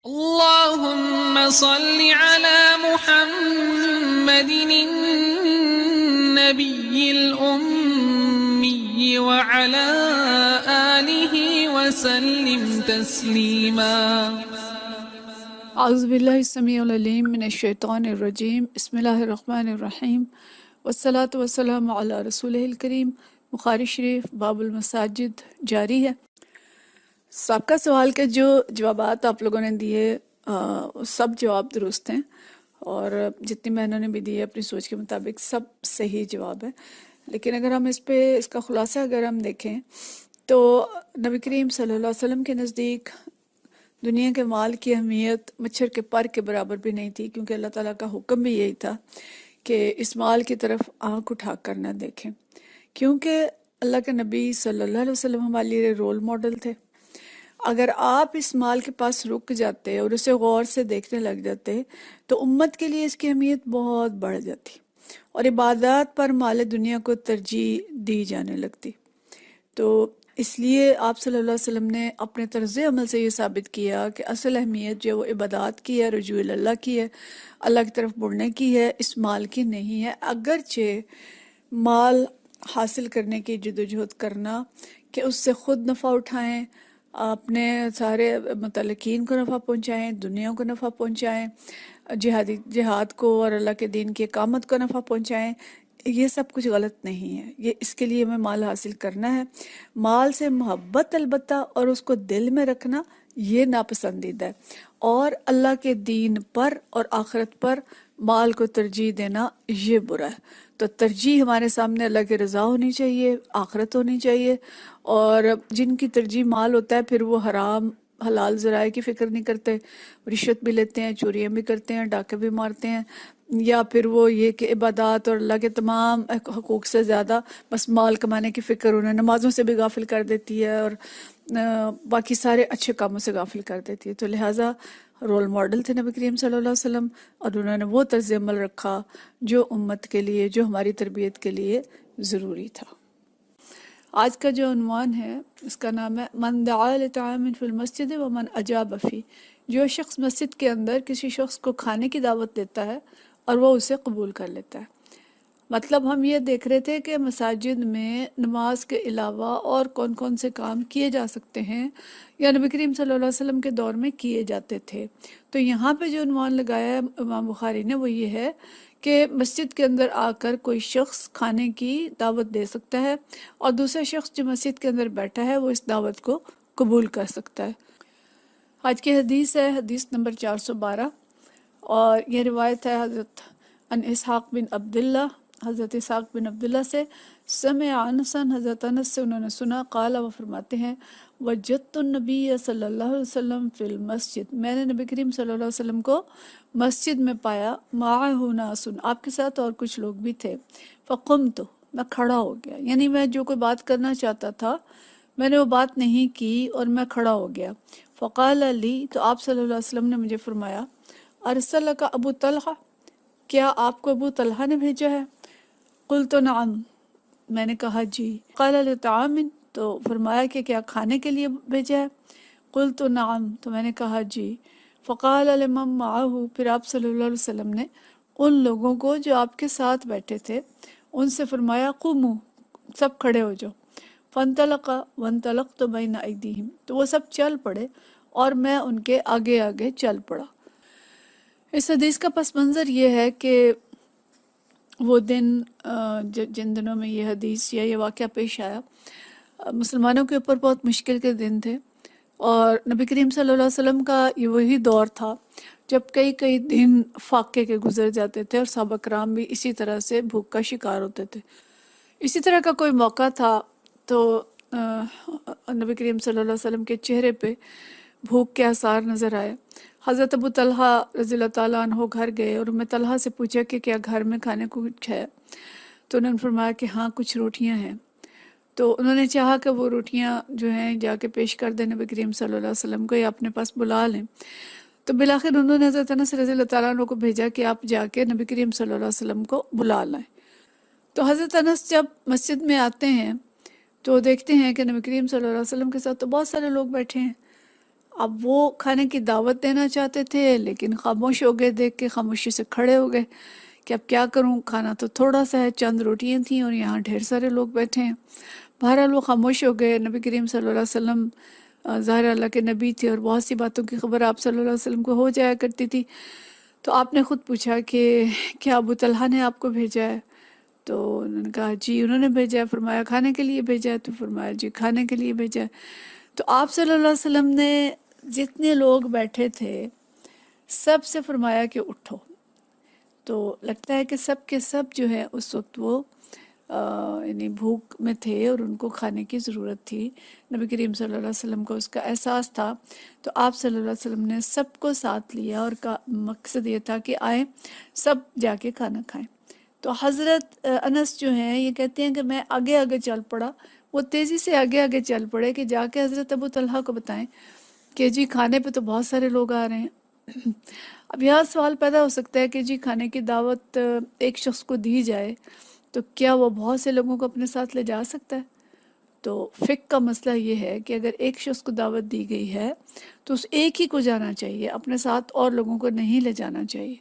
اللهم صل على محمد النبي الأمي وعلى آله وسلم تسليما. اعوذ باللہ السمیع العلیم من الشیطان الرجیم. بسم اللہ الرحمن الرحیم والصلاة والسلام علی رسولہ الکریم. بخاری شریف باب المساجد جاری ہے. سابقہ سوال کے جو جوابات آپ لوگوں نے دیے سب جواب درست ہیں، اور جتنی میں نے بھی دی ہے اپنی سوچ کے مطابق سب صحیح جواب ہے. لیکن اگر ہم اس کا خلاصہ اگر ہم دیکھیں تو نبی کریم صلی اللہ علیہ وسلم کے نزدیک دنیا کے مال کی اہمیت مچھر کے پر کے برابر بھی نہیں تھی، کیونکہ اللہ تعالیٰ کا حکم بھی یہی تھا کہ اس مال کی طرف آنکھ اٹھا کر نہ دیکھیں، کیونکہ اللہ کے نبی صلی اللہ علیہ وسلم ہمارے لیے رول ماڈل تھے. اگر آپ اس مال کے پاس رک جاتے اور اسے غور سے دیکھنے لگ جاتے تو امت کے لیے اس کی اہمیت بہت بڑھ جاتی اور عبادات پر مال دنیا کو ترجیح دی جانے لگتی. تو اس لیے آپ صلی اللہ علیہ وسلم نے اپنے طرز عمل سے یہ ثابت کیا کہ اصل اہمیت جو وہ عبادات کی ہے، رجوع اللہ کی ہے، اللہ کی طرف مڑنے کی ہے، اس مال کی نہیں ہے. اگرچہ مال حاصل کرنے کی جدوجہد کرنا کہ اس سے خود نفع اٹھائیں، اپنے سارے متعلقین کو نفع پہنچائیں، دنیا کو نفع پہنچائیں، جہاد کو اور اللہ کے دین کی اقامت کو نفع پہنچائیں، یہ سب کچھ غلط نہیں ہے. یہ اس کے لیے ہمیں مال حاصل کرنا ہے. مال سے محبت البتہ اور اس کو دل میں رکھنا یہ ناپسندیدہ ہے، اور اللہ کے دین پر اور آخرت پر مال کو ترجیح دینا یہ برا ہے. تو ترجیح ہمارے سامنے اللہ کی رضا ہونی چاہیے، آخرت ہونی چاہیے. اور جن کی ترجیح مال ہوتا ہے پھر وہ حرام حلال ذرائع کی فکر نہیں کرتے، رشوت بھی لیتے ہیں، چوریاں بھی کرتے ہیں، ڈاکے بھی مارتے ہیں، یا پھر وہ یہ کہ عبادات اور اللہ کے تمام حقوق سے زیادہ بس مال کمانے کی فکر انہیں نمازوں سے بھی غافل کر دیتی ہے اور باقی سارے اچھے کاموں سے غافل کر دیتی ہے. تو لہٰذا رول ماڈل تھے نبی کریم صلی اللہ علیہ وسلم، اور انہوں نے وہ طرز عمل رکھا جو امت کے لیے، جو ہماری تربیت کے لیے ضروری تھا. آج کا جو عنوان ہے اس کا نام ہے من دعا لطعام فی المسجد ومن اجاب فی. جو شخص مسجد کے اندر کسی شخص کو کھانے کی دعوت دیتا ہے اور وہ اسے قبول کر لیتا ہے. مطلب ہم یہ دیکھ رہے تھے کہ مساجد میں نماز کے علاوہ اور کون کون سے کام کیے جا سکتے ہیں یا نبی کریم صلی اللہ علیہ وسلم کے دور میں کیے جاتے تھے. تو یہاں پہ جو عنوان لگایا ہے امام بخاری نے وہ یہ ہے کہ مسجد کے اندر آ کر کوئی شخص کھانے کی دعوت دے سکتا ہے اور دوسرا شخص جو مسجد کے اندر بیٹھا ہے وہ اس دعوت کو قبول کر سکتا ہے. آج کی حدیث ہے حدیث نمبر 412، اور یہ روایت ہے حضرت ان اسحاق بن عبداللہ، حضرت اسحاق بن عبداللہ سے. سمع انسا، حضرت انس سے انہوں نے سنا، قال وہ فرماتے ہیں وجدت النبی صلی اللہ علیہ وسلم فی المسجد، میں نے نبی کریم صلی اللہ علیہ وسلم کو مسجد میں پایا، معہ ناس، آپ کے ساتھ اور کچھ لوگ بھی تھے. فقمت، میں کھڑا ہو گیا، یعنی میں جو کوئی بات کرنا چاہتا تھا میں نے وہ بات نہیں کی اور میں کھڑا ہو گیا. فقال لی، تو آپ صلی اللہ علیہ وسلم نے مجھے فرمایا ارسلک ابو طلحہ، کیا آپ کو ابو طلحہ نے بھیجا ہے؟ قلت نعم، میں نے کہا جی. قال لطعام، تو فرمایا کہ کیا کھانے کے لیے بھیجا ہے؟ قلت نعم، تو میں نے کہا جی. فقال لمن معه، پھر آپ صلی اللہ علیہ وسلم نے ان لوگوں کو جو آپ کے ساتھ بیٹھے تھے ان سے فرمایا قوموا، سب کھڑے ہو جاؤ. فانطلق وانطلقت بین ایدیہم، تو وہ سب چل پڑے اور میں ان کے آگے آگے چل پڑا. اس حدیث کا پس منظر یہ ہے کہ وہ دن جن دنوں میں یہ حدیث یا یہ واقعہ پیش آیا مسلمانوں کے اوپر بہت مشکل کے دن تھے، اور نبی کریم صلی اللہ علیہ وسلم کا یہ وہی دور تھا جب کئی کئی دن فاقے کے گزر جاتے تھے اور صحابہ کرام بھی اسی طرح سے بھوک کا شکار ہوتے تھے. اسی طرح کا کوئی موقع تھا تو نبی کریم صلی اللہ علیہ وسلم کے چہرے پہ بھوک کے آثار نظر آئے. حضرت ابو طلحہ رضی اللہ تعالیٰ عنہ گھر گئے اور میں طلحہ سے پوچھا کہ کیا گھر میں کھانے کو کچھ ہے؟ تو انہوں نے فرمایا کہ ہاں کچھ روٹیاں ہیں. تو انہوں نے چاہا کہ وہ روٹیاں جو ہیں جا کے پیش کر دیں نبی کریم صلی اللہ علیہ وسلم کو یا اپنے پاس بلا لیں. تو بالآخر انہوں نے حضرت انس رضی اللہ تعالیٰ عنہ کو بھیجا کہ آپ جا کے نبی کریم صلی اللہ علیہ وسلم کو بلا لائیں. تو حضرت انس جب مسجد میں آتے ہیں تو دیکھتے ہیں کہ نبی کریم صلی اللہ علیہ وسلم کے ساتھ تو بہت سارے لوگ بیٹھے ہیں، اب وہ کھانے کی دعوت دینا چاہتے تھے لیکن خاموش ہو گئے، دیکھ کے خاموشی سے کھڑے ہو گئے کہ اب کیا کروں، کھانا تو تھوڑا سا ہے، چند روٹیاں تھیں اور یہاں ڈھیر سارے لوگ بیٹھے ہیں۔ بہرحال وہ خاموش ہو گئے۔ نبی کریم صلی اللہ علیہ وسلم ظاہر اللہ کے نبی تھے اور بہت سی باتوں کی خبر آپ صلی اللہ علیہ وسلم کو ہو جایا کرتی تھی، تو آپ نے خود پوچھا کہ کیا ابو طلحہ نے آپ کو بھیجا ہے؟ تو انہوں نے کہا جی انہوں نے بھیجا ہے۔ فرمایا کھانے کے لیے بھیجا ہے؟ تو فرمایا جی کھانے کے لیے بھیجا ہے۔ تو آپ صلی اللہ علیہ وسلم نے جتنے لوگ بیٹھے تھے سب سے فرمایا کہ اٹھو۔ تو لگتا ہے کہ سب کے سب جو ہے اس وقت وہ یعنی بھوک میں تھے اور ان کو کھانے کی ضرورت تھی۔ نبی کریم صلی اللہ علیہ وسلم کو اس کا احساس تھا، تو آپ صلی اللہ علیہ وسلم نے سب کو ساتھ لیا اور مقصد یہ تھا کہ آئیں سب جا کے کھانا کھائیں۔ تو حضرت انس جو ہیں یہ کہتے ہیں کہ میں آگے آگے چل پڑا، وہ تیزی سے آگے آگے چل پڑے کہ جا کے حضرت ابو طلحہ کو بتائیں کہ جی کھانے پہ تو بہت سارے لوگ آ رہے ہیں۔ اب یہاں سوال پیدا ہو سکتا ہے کہ جی کھانے کی دعوت ایک شخص کو دی جائے تو کیا وہ بہت سے لوگوں کو اپنے ساتھ لے جا سکتا ہے؟ تو فقہ کا مسئلہ یہ ہے کہ اگر ایک شخص کو دعوت دی گئی ہے تو اس ایک ہی کو جانا چاہیے، اپنے ساتھ اور لوگوں کو نہیں لے جانا چاہیے۔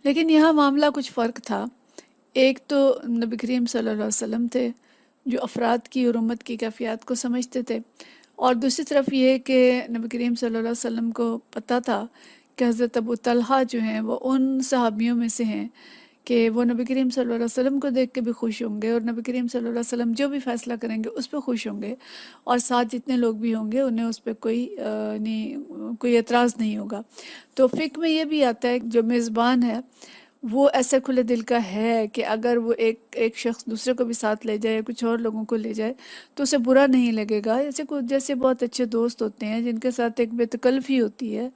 لیکن یہاں معاملہ کچھ فرق تھا۔ ایک تو نبی کریم صلی اللہ علیہ وسلم تھے جو افراد کی اور امت کی کیفیات کو سمجھتے تھے، اور دوسری طرف یہ کہ نبی کریم صلی اللہ علیہ وسلم کو پتہ تھا کہ حضرت ابو طلحہ جو ہیں وہ ان صحابیوں میں سے ہیں کہ وہ نبی کریم صلی اللہ علیہ وسلم کو دیکھ کے بھی خوش ہوں گے اور نبی کریم صلی اللہ علیہ وسلم جو بھی فیصلہ کریں گے اس پہ خوش ہوں گے، اور ساتھ جتنے لوگ بھی ہوں گے انہیں اس پہ کوئی اعتراض نہیں ہوگا۔ تو فقہ میں یہ بھی آتا ہے کہ جو میزبان ہے وہ ایسے کھلے دل کا ہے کہ اگر وہ ایک شخص دوسرے کو بھی ساتھ لے جائے یا کچھ اور لوگوں کو لے جائے تو اسے برا نہیں لگے گا۔ جیسے بہت اچھے دوست ہوتے ہیں جن کے ساتھ ایک بے تکلفی ہوتی ہے،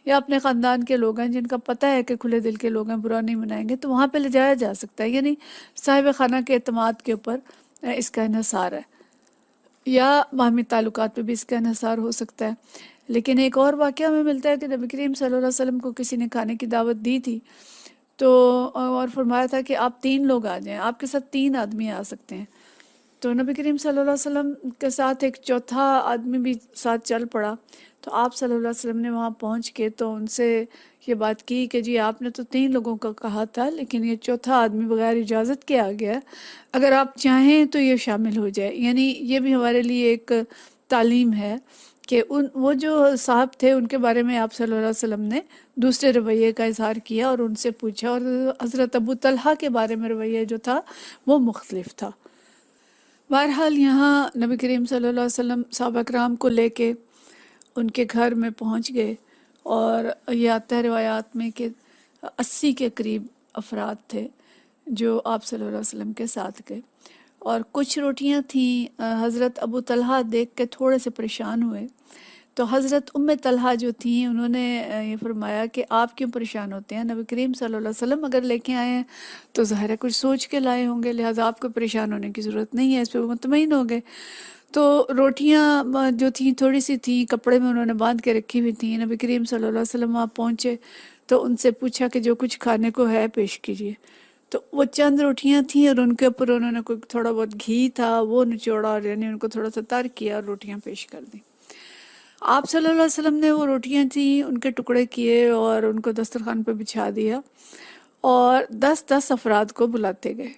یا اپنے خاندان کے لوگ ہیں جن کا پتہ ہے کہ کھلے دل کے لوگ ہیں، برا نہیں منائیں گے، تو وہاں پہ لے جایا جا سکتا ہے۔ یعنی صاحب خانہ کے اعتماد کے اوپر اس کا انحصار ہے، یا باہمی تعلقات پہ بھی اس کا انحصار ہو سکتا ہے۔ لیکن ایک اور واقعہ ہمیں ملتا ہے کہ نبی کریم صلی اللہ علیہ وسلم کو کسی نے کھانے کی دعوت دی تھی تو اور فرمایا تھا کہ آپ 3 لوگ آ جائیں، آپ کے ساتھ 3 آدمی آ سکتے ہیں۔ تو نبی کریم صلی اللہ علیہ وسلم کے ساتھ ایک چوتھا آدمی بھی ساتھ چل پڑا، تو آپ صلی اللہ علیہ وسلم نے وہاں پہنچ کے تو ان سے یہ بات کی کہ جی آپ نے تو 3 لوگوں کا کہا تھا لیکن یہ چوتھا آدمی بغیر اجازت کے آ گیا، اگر آپ چاہیں تو یہ شامل ہو جائے۔ یعنی یہ بھی ہمارے لیے ایک تعلیم ہے کہ وہ جو صاحب تھے ان کے بارے میں آپ صلی اللہ علیہ وسلم نے دوسرے رویے کا اظہار کیا اور ان سے پوچھا، اور حضرت ابو طلحہ کے بارے میں رویہ جو تھا وہ مختلف تھا۔ بہرحال یہاں نبی کریم صلی اللہ علیہ وسلم صحابہ کرام کو لے کے ان کے گھر میں پہنچ گئے، اور یہ آتا ہے روایات میں کہ 80 کے قریب افراد تھے جو آپ صلی اللہ علیہ وسلم کے ساتھ گئے، اور کچھ روٹیاں تھیں۔ حضرت ابو طلحہ دیکھ کے تھوڑے سے پریشان ہوئے، تو حضرت ام طلحہ جو تھیں انہوں نے یہ فرمایا کہ آپ کیوں پریشان ہوتے ہیں، نبی کریم صلی اللہ علیہ وسلم اگر لے کے آئے ہیں تو ظاہر ہے کچھ سوچ کے لائے ہوں گے، لہٰذا آپ کو پریشان ہونے کی ضرورت نہیں ہے۔ اس پہ وہ مطمئن ہو گئے۔ تو روٹیاں جو تھیں تھوڑی سی تھیں، کپڑے میں انہوں نے باندھ کے رکھی ہوئی تھیں۔ نبی کریم صلی اللہ علیہ وسلم وہاں پہنچے تو ان سے پوچھا کہ جو کچھ کھانے کو ہے پیش کیجیے۔ تو وہ چند روٹیاں تھیں اور ان کے اوپر انہوں نے کوئی تھوڑا بہت گھی تھا وہ نچوڑا، اور یعنی ان کو تھوڑا سا تر کیا اور روٹیاں پیش کر دیں۔ آپ صلی اللہ علیہ وسلم نے وہ روٹیاں تھیں ان کے ٹکڑے کیے اور ان کو دسترخوان پہ بچھا دیا، اور 10 افراد کو بلاتے گئے۔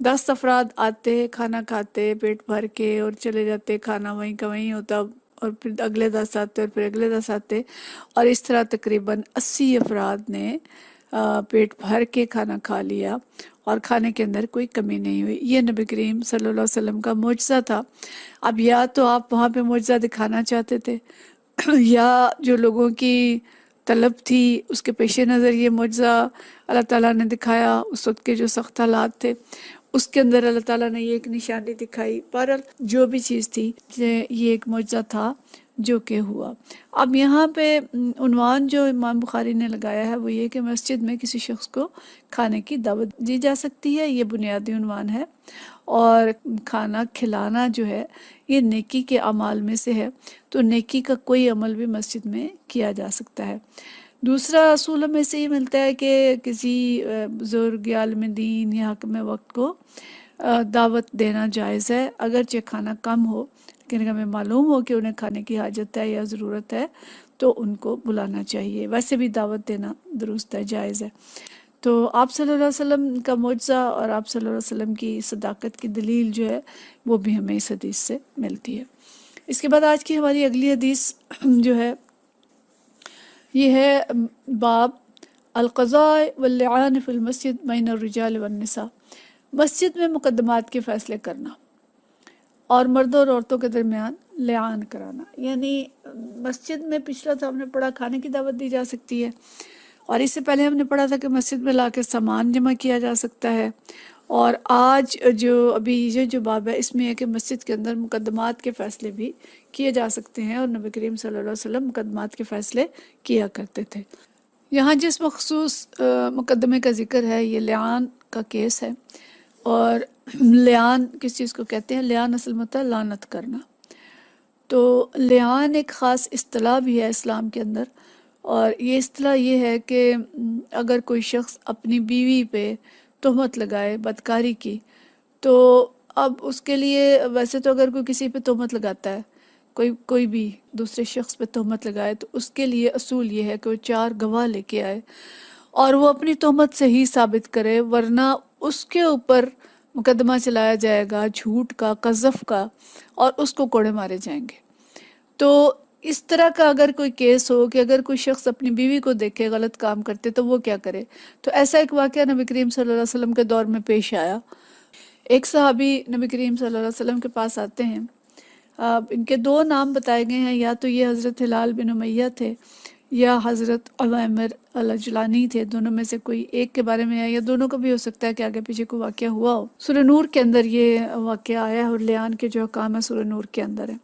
10 افراد آتے، کھانا کھاتے پیٹ بھر کے اور چلے جاتے، کھانا وہیں کا وہیں ہوتا، اور پھر اگلے 10 آتے اور پھر اگلے 10 آتے، اور اس طرح تقریباً 80 افراد نے پیٹ بھر کے کھانا کھا لیا، اور کھانے کے اندر کوئی کمی نہیں ہوئی۔ یہ نبی کریم صلی اللہ علیہ وسلم کا معجزہ تھا۔ اب یا تو آپ وہاں پہ معجزہ دکھانا چاہتے تھے، یا جو لوگوں کی طلب تھی اس کے پیش نظر یہ معجزہ اللہ تعالیٰ نے دکھایا۔ اس وقت کے جو سخت حالات تھے اس کے اندر اللہ تعالیٰ نے یہ ایک نشانی دکھائی۔ بہرحال جو بھی چیز تھی یہ ایک معجزہ تھا جو کہ ہوا۔ اب یہاں پہ عنوان جو امام بخاری نے لگایا ہے وہ یہ کہ مسجد میں کسی شخص کو کھانے کی دعوت دی جا سکتی ہے، یہ بنیادی عنوان ہے، اور کھانا کھلانا جو ہے یہ نیکی کے اعمال میں سے ہے، تو نیکی کا کوئی عمل بھی مسجد میں کیا جا سکتا ہے۔ دوسرا اصول ہمیں سے یہ ملتا ہے کہ کسی بزرگ یا عالم دین یا حاکم وقت کو دعوت دینا جائز ہے، اگرچہ کھانا کم ہو لیکن ہمیں معلوم ہو کہ انہیں کھانے کی حاجت ہے یا ضرورت ہے تو ان کو بلانا چاہیے. ویسے بھی دعوت دینا درست ہے، جائز ہے. تو آپ صلی اللہ علیہ وسلم کا معجزہ اور آپ صلی اللہ علیہ وسلم کی صداقت کی دلیل جو ہے وہ بھی ہمیں اس حدیث سے ملتی ہے. اس کے بعد آج کی ہماری اگلی حدیث جو ہے یہ ہے باب القضاء واللعان فی المسجد بین الرجال والنساء. مسجد میں مقدمات کے فیصلے کرنا اور مردوں اور عورتوں کے درمیان لعان کرانا. یعنی مسجد میں پچھلا تو ہم نے پڑھا کھانے کی دعوت دی جا سکتی ہے، اور اس سے پہلے ہم نے پڑھا تھا کہ مسجد میں لا کے سامان جمع کیا جا سکتا ہے. اور آج جو ابھی یہ جو باب ہے اس میں ہے کہ مسجد کے اندر مقدمات کے فیصلے بھی کیے جا سکتے ہیں، اور نبی کریم صلی اللہ علیہ وسلم مقدمات کے فیصلے کیا کرتے تھے. یہاں جس مخصوص مقدمے کا ذکر ہے یہ لعان کا کیس ہے. اور لعان کس چیز کو کہتے ہیں؟ لعان اصل میں ہوتا ہے لعنت کرنا. تو لعان ایک خاص اصطلاح بھی ہے اسلام کے اندر، اور یہ اصطلاح یہ ہے کہ اگر کوئی شخص اپنی بیوی پہ تہمت لگائے بدکاری کی، تو اب اس کے لیے ویسے تو اگر کوئی کسی پہ تہمت لگاتا ہے، کوئی بھی دوسرے شخص پہ تہمت لگائے، تو اس کے لیے اصول یہ ہے کہ وہ 4 گواہ لے کے آئے اور وہ اپنی تہمت صحیح ثابت کرے، ورنہ اس کے اوپر مقدمہ چلایا جائے گا جھوٹ کا، قذف کا، اور اس کو کوڑے مارے جائیں گے. تو اس طرح کا اگر کوئی کیس ہو کہ اگر کوئی شخص اپنی بیوی کو دیکھے غلط کام کرتے تو وہ کیا کرے، تو ایسا ایک واقعہ نبی کریم صلی اللہ علیہ وسلم کے دور میں پیش آیا. ایک صحابی نبی کریم صلی اللہ علیہ وسلم کے پاس آتے ہیں. ان کے 2 نام بتائے گئے ہیں، یا تو یہ حضرت ہلال بن امیہ تھے یا حضرت عویمر الجلانی تھے. دونوں میں سے کوئی ایک کے بارے میں ہے، یا دونوں کا بھی ہو سکتا ہے کہ آگے پیچھے کوئی واقعہ ہوا ہو. سورہ نور کے اندر یہ واقعہ آیا ہے، اور لعان کے جو احکام ہے سورہ نور کے اندر ہے.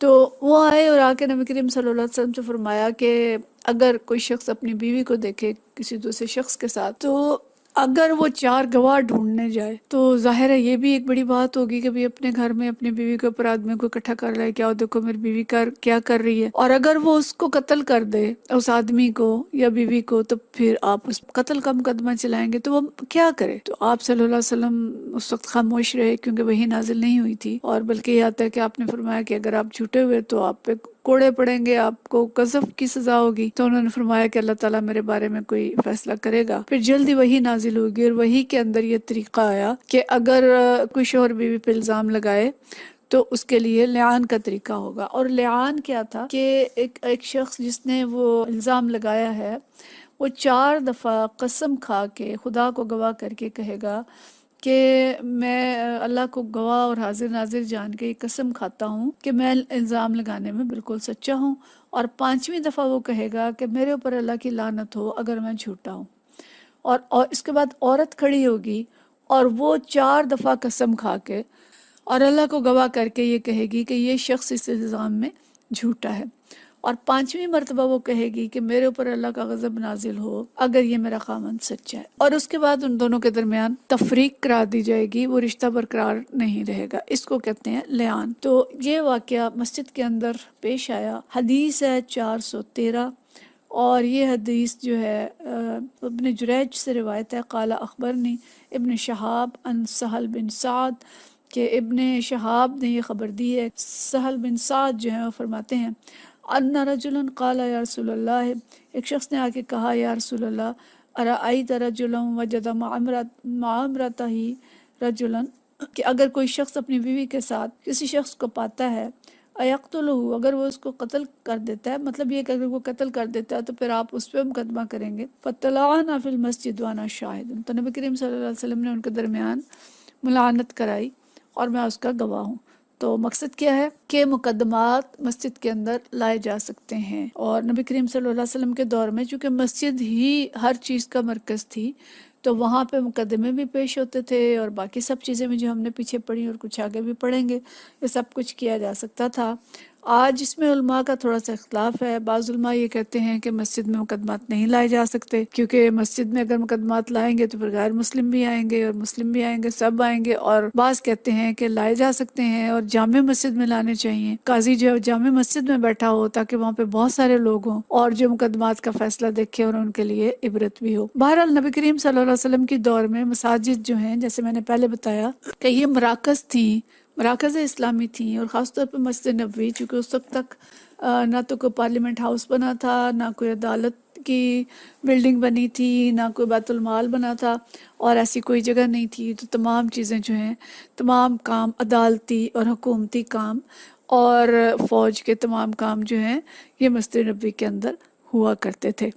تو وہ آئے اور آ کے نبی کریم صلی اللہ علیہ وسلم سے فرمایا کہ اگر کوئی شخص اپنی بیوی کو دیکھے کسی دوسرے شخص کے ساتھ، تو اگر وہ 4 گواہ ڈھونڈنے جائے تو ظاہر ہے یہ بھی ایک بڑی بات ہوگی کہ بھی اپنے گھر میں اپنی بیوی کے اوپر آدمی کو اکٹھا کر رہا ہے، کیا دیکھو میری بیوی کیا کر رہی ہے. اور اگر وہ اس کو قتل کر دے اس آدمی کو یا بیوی کو، تو پھر آپ اس قتل کا مقدمہ چلائیں گے، تو وہ کیا کرے؟ تو آپ صلی اللہ علیہ وسلم اس وقت خاموش رہے، کیونکہ وحی نازل نہیں ہوئی تھی. اور بلکہ یہ آتا ہے کہ آپ نے فرمایا کہ اگر آپ جھوٹے ہوئے تو آپ پہ کوڑے پڑیں گے، آپ کو قذف کی سزا ہوگی. تو انہوں نے فرمایا کہ اللہ تعالیٰ میرے بارے میں کوئی فیصلہ کرے گا. پھر جلدی وحی نازل ہوگی، اور وحی کے اندر یہ طریقہ آیا کہ اگر کوئی شوہر بیوی پہ الزام لگائے تو اس کے لیے لعان کا طریقہ ہوگا. اور لعان کیا تھا کہ ایک شخص جس نے وہ الزام لگایا ہے وہ 4 دفعہ قسم کھا کے خدا کو گواہ کر کے کہے گا کہ میں اللہ کو گواہ اور حاضر ناظر جان کے یہ قسم کھاتا ہوں کہ میں الزام لگانے میں بالکل سچا ہوں. اور 5ویں دفعہ وہ کہے گا کہ میرے اوپر اللہ کی لعنت ہو اگر میں جھوٹا ہوں. اور اس کے بعد عورت کھڑی ہوگی اور وہ 4 دفعہ قسم کھا کے اور اللہ کو گواہ کر کے یہ کہے گی کہ یہ شخص اس الزام میں جھوٹا ہے. اور 5ویں مرتبہ وہ کہے گی کہ میرے اوپر اللہ کا غضب نازل ہو اگر یہ میرا خامند سچا ہے. اور اس کے بعد ان دونوں کے درمیان تفریق قرار دی جائے گی، وہ رشتہ برقرار نہیں رہے گا. اس کو کہتے ہیں لعان. تو یہ واقعہ مسجد کے اندر پیش آیا. حدیث ہے 413، اور یہ حدیث جو ہے ابن جریج سے روایت ہے. قال اخبرنی ابن شہاب عن سہل بن سعد، کہ ابن شہاب نے یہ خبر دی ہے. سہل بن سعد جو ہیں وہ فرماتے ہیں ان رجلا قال یا رسول اللہ، ایک شخص نے آ کے کہا یا رسول اللہ، ارأیت رجلا وجد مع امرأتہ رجلا، کہ اگر کوئی شخص اپنی بیوی کے ساتھ کسی شخص کو پاتا ہے، ایقتلہ، اگر وہ اس کو قتل کر دیتا ہے، مطلب یہ کہ اگر وہ قتل کر دیتا ہے تو پھر آپ اس پہ مقدمہ کریں گے. فطلعنا فی المسجد وانا شاہد، تو نبی کریم صلی اللہ علیہ وسلم نے ان کے درمیان ملعنت کرائی اور میں اس کا گواہ ہوں. تو مقصد کیا ہے کہ مقدمات مسجد کے اندر لائے جا سکتے ہیں. اور نبی کریم صلی اللہ علیہ وسلم کے دور میں چونکہ مسجد ہی ہر چیز کا مرکز تھی، تو وہاں پہ مقدمے بھی پیش ہوتے تھے، اور باقی سب چیزیں بھی جو ہم نے پیچھے پڑھی اور کچھ آگے بھی پڑھیں گے، یہ سب کچھ کیا جا سکتا تھا. آج اس میں علماء کا تھوڑا سا اختلاف ہے. بعض علماء یہ کہتے ہیں کہ مسجد میں مقدمات نہیں لائے جا سکتے، کیونکہ مسجد میں اگر مقدمات لائیں گے تو پھر غیر مسلم بھی آئیں گے اور مسلم بھی آئیں گے، سب آئیں گے. اور بعض کہتے ہیں کہ لائے جا سکتے ہیں اور جامع مسجد میں لانے چاہیے. قاضی جو جامع مسجد میں بیٹھا ہو تاکہ وہاں پہ بہت سارے لوگ ہوں اور جو مقدمات کا فیصلہ دیکھے اور ان کے لیے عبرت بھی ہو. بہرحال نبی کریم صلی اللہ علیہ وسلم کی دور میں مساجد جو ہیں، جیسے میں نے پہلے بتایا کہ یہ مراکز تھیں مراکز اسلامی تھیں، اور خاص طور پہ مسجد نبوی، چونکہ اس وقت تک نہ تو کوئی پارلیمنٹ ہاؤس بنا تھا، نہ کوئی عدالت کی بلڈنگ بنی تھی، نہ کوئی بیت المال بنا تھا، اور ایسی کوئی جگہ نہیں تھی. تو تمام چیزیں جو ہیں، تمام کام عدالتی اور حکومتی کام اور فوج کے تمام کام جو ہیں یہ مسجد نبوی کے اندر ہوا کرتے تھے.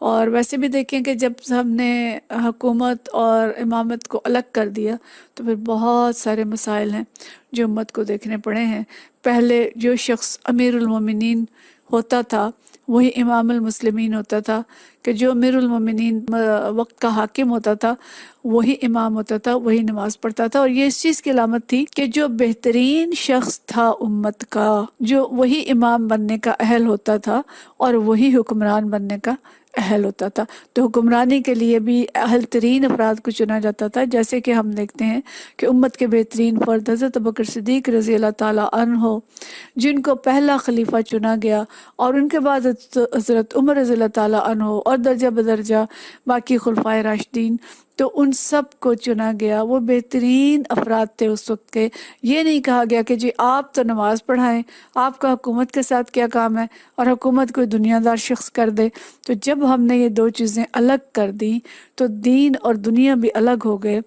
اور ویسے بھی دیکھیں کہ جب ہم نے حکومت اور امامت کو الگ کر دیا تو پھر بہت سارے مسائل ہیں جو امت کو دیکھنے پڑے ہیں. پہلے جو شخص امیر المومنین ہوتا تھا وہی امام المسلمین ہوتا تھا، کہ جو امیر المومنین وقت کا حاکم ہوتا تھا وہی امام ہوتا تھا، وہی نماز پڑھتا تھا. اور یہ اس چیز کی علامت تھی کہ جو بہترین شخص تھا امت کا، جو وہی امام بننے کا اہل ہوتا تھا اور وہی حکمران بننے کا اہل ہوتا تھا. تو حکمرانی کے لیے بھی اہل ترین افراد کو چنا جاتا تھا، جیسے کہ ہم دیکھتے ہیں کہ امت کے بہترین فرد حضرت ابوبکر صدیق رضی اللہ تعالیٰ عنہ، جن کو پہلا خلیفہ چنا گیا، اور ان کے بعد حضرت عمر رضی اللہ تعالیٰ عنہ، اور درجہ بدرجہ باقی خلفائے راشدین، تو ان سب کو چنا گیا. وہ بہترین افراد تھے اس وقت کے. یہ نہیں کہا گیا کہ جی آپ تو نماز پڑھائیں، آپ کا حکومت کے ساتھ کیا کام ہے، اور حکومت کوئی دنیا دار شخص کر دے. تو جب ہم نے یہ دو چیزیں الگ کر دیں تو دین اور دنیا بھی الگ ہو گئے.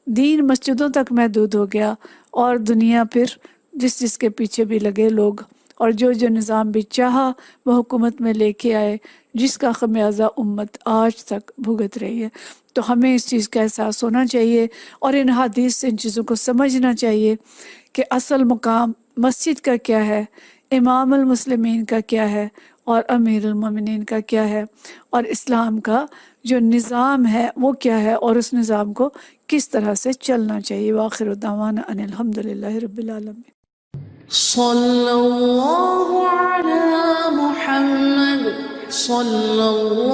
دین مسجدوں تک محدود ہو گیا، اور دنیا پھر جس کے پیچھے بھی لگے لوگ، اور جو نظام بھی چاہا وہ حکومت میں لے کے آئے، جس کا خمیازہ امت آج تک بھگت رہی ہے. تو ہمیں اس چیز کا احساس ہونا چاہیے، اور ان حدیث سے ان چیزوں کو سمجھنا چاہیے کہ اصل مقام مسجد کا کیا ہے، امام المسلمین کا کیا ہے، اور امیر المومنین کا کیا ہے، اور اسلام کا جو نظام ہے وہ کیا ہے، اور اس نظام کو کس طرح سے چلنا چاہیے. وآخر دعوانا ان الحمدللہ رب العالمین. صلی اللہ علی محمد صلی اللہ